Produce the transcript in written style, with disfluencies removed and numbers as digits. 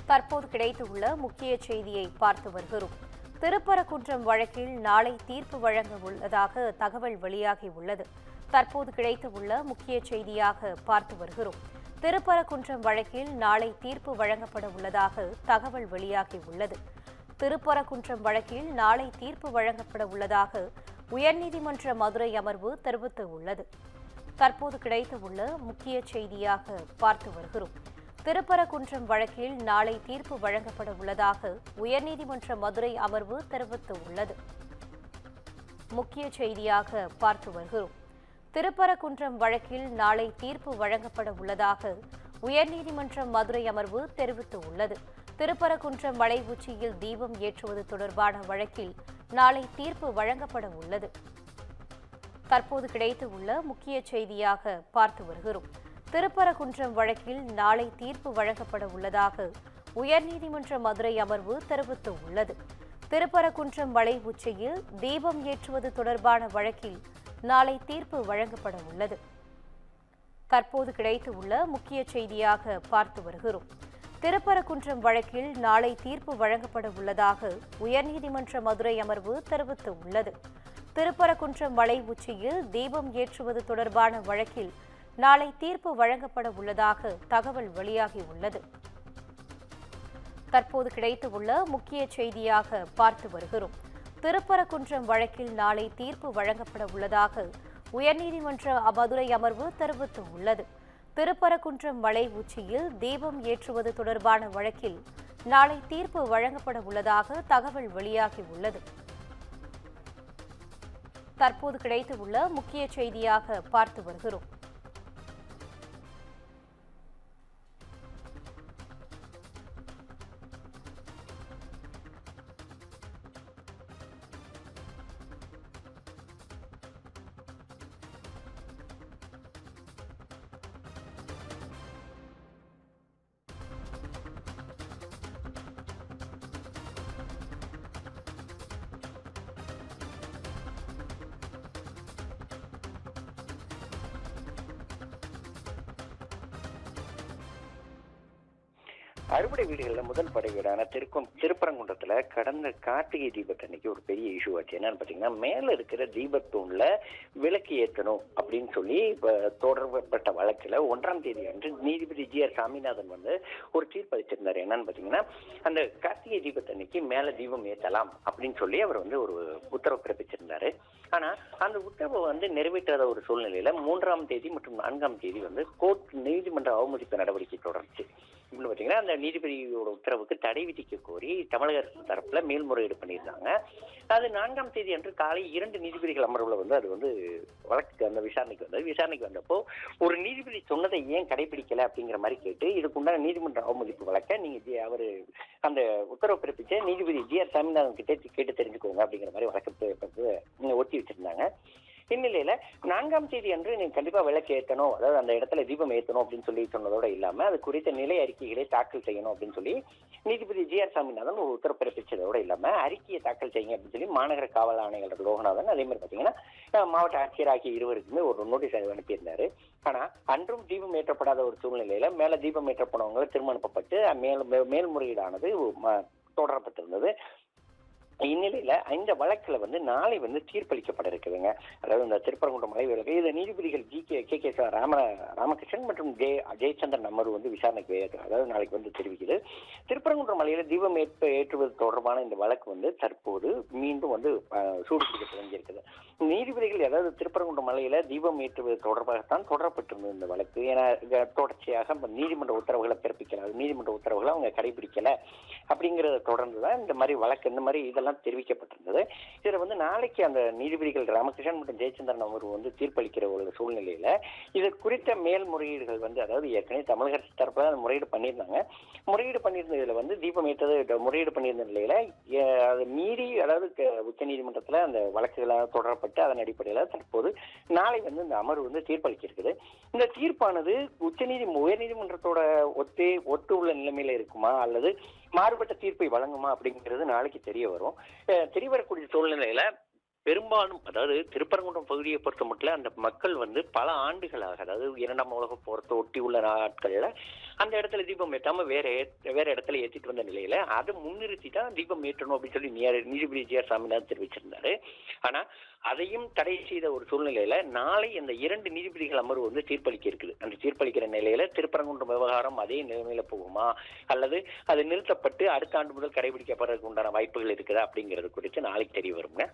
தற்போது கிடைத்துள்ள முக்கிய செய்தியை பார்த்து வருகிறோம். திருப்பரங்குன்றம் வழக்கில் நாளை தீர்ப்பு வழங்க உள்ளதாக தகவல் வெளியாகியுள்ளது. தற்போது கிடைத்துள்ள முக்கிய செய்தியாக பார்த்து வருகிறோம். திருப்பரங்குன்றம் வழக்கில் நாளை தீர்ப்பு வழங்கப்பட உள்ளதாக தகவல் வெளியாகியுள்ளது. திருப்பரங்குன்றம் வழக்கில் நாளை தீர்ப்பு வழங்கப்பட உள்ளதாக உயர்நீதிமன்ற மதுரை அமர்வு தெரிவித்துள்ளது. தற்போது கிடைத்துள்ள முக்கிய செய்தியாக பார்த்து வருகிறோம். திருப்பரங்குன்றம் வழக்கில் நாளை தீர்ப்பு வழங்கப்பட உள்ளதாக உயர்நீதிமன்ற மதுரை அமர்வு தெரிவித்துள்ளது. முக்கிய செய்தியாக பார்த்து வருகிறோம். திருப்பரங்குன்றம் வழக்கில் நாளை தீர்ப்பு வழங்கப்பட உள்ளதாக உயர்நீதிமன்ற மதுரை அமர்வு தெரிவித்துள்ளது. திருப்பரங்குன்றம் மலை உச்சியில் தீபம் ஏற்றுவது தொடர்பான வழக்கில் நாளை தீர்ப்பு வழங்கப்பட உள்ளது. தற்போது கிடைத்துள்ள முக்கிய செய்தியாக பார்த்து வருகிறோம். திருப்பரங்குன்றம் வழக்கில் நாளை தீர்ப்பு வழங்கப்பட உள்ளதாக உயர்நீதிமன்ற மதுரை அமர்வு தெரிவித்துள்ளது. திருப்பரங்குன்றம் மலை உச்சியில் தீபம் ஏற்றுவது தொடர்பான வழக்கில் நாளை தீர்ப்பு வழங்கப்பட உள்ளது. தற்போது கிடைத்துள்ள முக்கிய செய்தியாக பார்த்து வருகிறோம். திருப்பரங்குன்றம் வழக்கில் நாளை தீர்ப்பு வழங்கப்பட உள்ளதாக உயர்நீதிமன்ற மதுரை அமர்வு தெரிவித்துள்ளது. திருப்பரங்குன்றம் மலை உச்சியில் தீபம் ஏற்றுவது தொடர்பான வழக்கில் நாளை தீர்ப்பு வழங்கப்பட உள்ளதாக தகவல் வெளியாகியுள்ளது. தற்போது கிடைத்துள்ள முக்கிய செய்தியாக பார்த்து வருகிறோம். திருப்பரங்குன்றம் வழக்கில் நாளை தீர்ப்பு வழங்கப்பட உள்ளதாக உயர்நீதிமன்ற மதுரை அமர்வு தெரிவித்துள்ளது. திருப்பரங்குன்றம் மலை உச்சியில் தீபம் ஏற்றுவது தொடர்பான வழக்கில் நாளை தீர்ப்பு வழங்கப்பட உள்ளதாக தகவல் வெளியாகியுள்ளது. தற்போது கிடைத்துள்ள முக்கிய செய்தியாக பார்த்து வருகிறோம். அறுபடை வீடுகளில் முதல் படை வீடான திருப்பரங்குன்றத்துல கடந்த கார்த்திகை தீபத்தன்னைக்கு ஒரு பெரிய இஷ்யூ ஆச்சு. என்னன்னு பாத்தீங்கன்னா, மேல இருக்கிற தீபத்தூண்ல விளக்கு ஏற்றணும் அப்படின்னு சொல்லி தொடரப்பட்ட வழக்குல 1ஆம் தேதி அன்று நீதிபதி ஜி.ஆர். சாமிநாதன் ஒரு தீர்ப்பு அளிச்சிருந்தாரு. என்னன்னு பாத்தீங்கன்னா, அந்த கார்த்திகை தீபத்தன்னைக்கு மேல தீபம் ஏற்றலாம் அப்படின்னு சொல்லி அவர் ஒரு உத்தரவு பிறப்பிச்சிருந்தாரு. ஆனா அந்த உத்தரவை நிறைவேற்றாத ஒரு சூழ்நிலையில 3ஆம் தேதி மற்றும் 4ஆம் தேதி கோர்ட் நீதிமன்ற அவமதிப்பு நடவடிக்கை தொடர்ந்துச்சு. இப்படி பாத்தீங்கன்னா, அந்த நீதிபதியோட உத்தரவுக்கு தடை விதிக்க கோரி தமிழக அரசு தரப்புல மேல்முறையீடு பண்ணியிருந்தாங்க. அது 4ஆம் தேதி அன்று காலை 2 நீதிபதிகள் அமர்வுல அது வழக்கு அந்த விசாரணைக்கு வந்தப்போ ஒரு நீதிபதி சொன்னதை ஏன் கடைபிடிக்கல அப்படிங்கிற மாதிரி கேட்டு இதுக்குண்டான நீதிமன்ற அவமதிப்பு வழக்க நீங்க அவரு அந்த உத்தரவு பிறப்பிச்ச நீதிபதி ஜி.ஆர். சாமிநாதன் கிட்ட கேட்டு தெரிஞ்சுக்கோங்க அப்படிங்கிற மாதிரி வழக்கு ஒத்தி வச்சிருந்தாங்க. இந்நிலையில 4ஆம் தேதி அன்று நீங்க கண்டிப்பா விளக்கு ஏற்றணும், அதாவது அந்த இடத்துல தீபம் ஏற்றணும் அப்படின்னு சொல்லி சொன்னதோட இல்லாம அது குறித்த நிலை அறிக்கைகளை தாக்கல் செய்யணும் அப்படின்னு சொல்லி நீதிபதி ஜி.ஆர். சாமிநாதன் ஒரு உத்தரவு பிறப்பிச்சதோட இல்லாம அறிக்கையை தாக்கல் செய்யுங்க அப்படின்னு சொல்லி மாநகர காவல் ஆணையாளர் லோகநாதன் அதே மாதிரி பாத்தீங்கன்னா மாவட்ட ஆட்சியர் ஆகிய இருவருக்குமே ஒரு நோட்டீஸ் அனுப்பியிருந்தாரு. ஆனா அன்றும் தீபம் ஏற்றப்படாத ஒரு சூழ்நிலையில மேல தீபம் ஏற்றப்படவங்களை திரும்ப அனுப்பப்பட்டு மேல்முறையீடானது தொடரப்பட்டிருந்தது. இந்நிலையில இந்த வழக்குல நாளை தீர்ப்பளிக்கப்பட இருக்குதுங்க. அதாவது இந்த திருப்பரங்குன்றம் மலை விலக்கு இதை நீதிபதிகள் கே ராமகிருஷ்ணன் மற்றும் ஜெயச்சந்திரன் அமர்வு விசாரணைக்கு அதாவது நாளைக்கு தெரிவிக்குது. திருப்பரங்குன்றம் மலையில தீபம் ஏற்றுவது தொடர்பான இந்த வழக்கு தற்போது மீண்டும் சூடு பிடிக்க தொடங்கியிருக்குது. நீதிபதிகள் அதாவது திருப்பரங்குன்றம் மலையில தீபம் ஏற்றுவது தொடர்பாகத்தான் தொடரப்பட்டிருந்தது இந்த வழக்கு. ஏன்னா தொடர்ச்சியாக நீதிமன்ற உத்தரவுகளை பிறப்பிக்கல, நீதிமன்ற உத்தரவுகளை அவங்க கடைபிடிக்கல அப்படிங்கறத தொடர்ந்துதான் இந்த மாதிரி வழக்கு இந்த மாதிரி இதெல்லாம் தெரிவிக்கப்பட்டிருந்தது. இதுல நாளைக்கு அந்த நீதிபதிகள் ராமகிருஷ்ணன் மற்றும் ஜெயச்சந்திரன் அமர்வு தீர்ப்பளிக்கிற ஒரு சூழ்நிலையில இது குறித்த மேல்முறையீடுகள் அதாவது ஏற்கனவே தமிழக அரசு தரப்புல முறையீடு பண்ணியிருந்தாங்க. முறையீடு பண்ணியிருந்ததுல தீபம் ஏற்றது முறையீடு பண்ணியிருந்த நிலையில அதை மீறி அதாவது உச்ச நீதிமன்றத்துல அந்த வழக்குகளாக தொடரப்பட்டு அதன் அடிப்படையில தற்போது நாளை இந்த அமர்வு தீர்ப்பளிச்சிருக்குது. இந்த தீர்ப்பானது உயர்நீதிமன்றத்தோட ஒத்து உள்ள நிலைமையில இருக்குமா அல்லது மாறுபட்ட தீர்ப்பை வழங்குமா அப்படிங்கிறது நாளைக்கு தெரிய வரும். தெரிய வரக்கூடிய சூழ்நிலையில பெரும்பாலும் அதாவது திருப்பரங்குன்றம் பகுதியை பொறுத்த மட்டும் அந்த மக்கள் பல ஆண்டுகளாக, அதாவது 2ஆம் உலக போரத்தை ஒட்டி உள்ள நாட்கள்ல அந்த இடத்துல தீபம் ஏற்றாம வேற இடத்துல ஏற்றிட்டு வந்த நிலையில அதை முன்னிறுத்தி தான் தீபம் ஏற்றணும் அப்படின்னு சொல்லி நீதிபதி ஜி ஆர் சாமிநாதன் தெரிவிச்சிருந்தாரு. ஆனா அதையும் தடை செய்த ஒரு சூழ்நிலையில நாளை அந்த 2 நீதிபதிகள் அமர்வு தீர்ப்பளிக்க இருக்குது. அந்த தீர்ப்பளிக்கிற நிலையில திருப்பரங்குன்றம் விவகாரம் அதே நிலைமையில போகுமா அல்லது அது நிறுத்தப்பட்டு அடுத்த ஆண்டு முதல் கடைபிடிக்கப்படுறதுக்கு உண்டான வாய்ப்புகள் இருக்குதா அப்படிங்கிறது குறித்து நாளைக்கு தெரிய வருங்க.